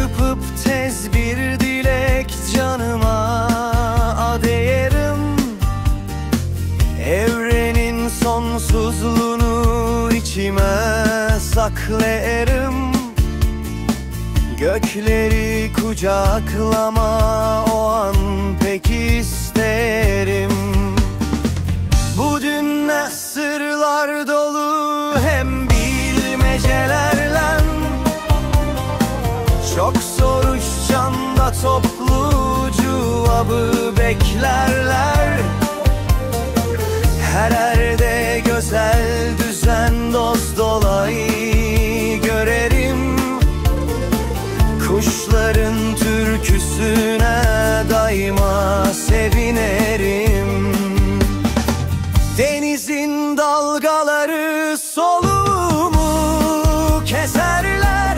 çırpıp tez bir dilek canıma adayarım. Evrenin sonsuzluğunu içime saklarım. Gökleri kucaklama o an pek isterim. Bu dünya sırlar dolu hem bilmecelerle. Çok soruşacağında toplu cevabı beklerler. Her yerde güzel düzen doz dolayı görerim. Kuşların türküsüne daima sevinerim. Denizin dalgaları solumu keserler.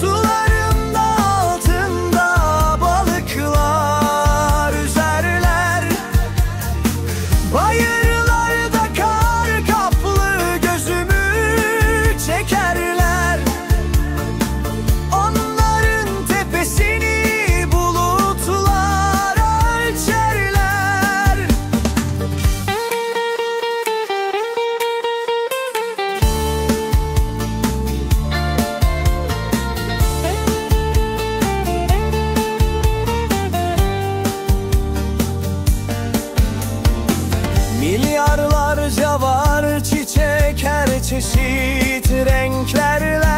Suların altında balıklar üzerler. Bayırlarda kar kaplı gözümü çekerler. Onların tepesini bulutlar ölçerler. Milyarlarca var çiçek her çeşit renklerle.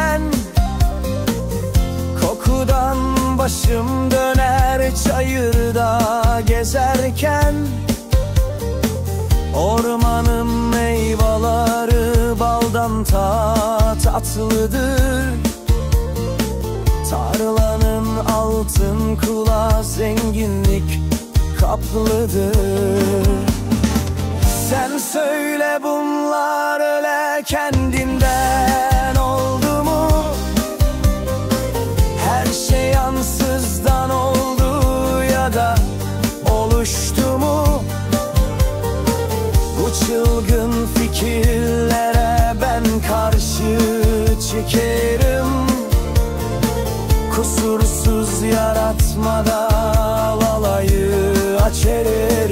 Kokudan başım döner çayırda gezerken. Ormanın meyveleri baldan tatlıdır. Tarlanın altın kulağı zenginlik kaplıdır. Sen söyle bunlar öyle kendinden oldu mu? Her şey ansızdan oldu ya da oluştu mu? Bu çılgın fikirlere ben karşı çıkarım. Kusursuz yaratmada valayı açarım.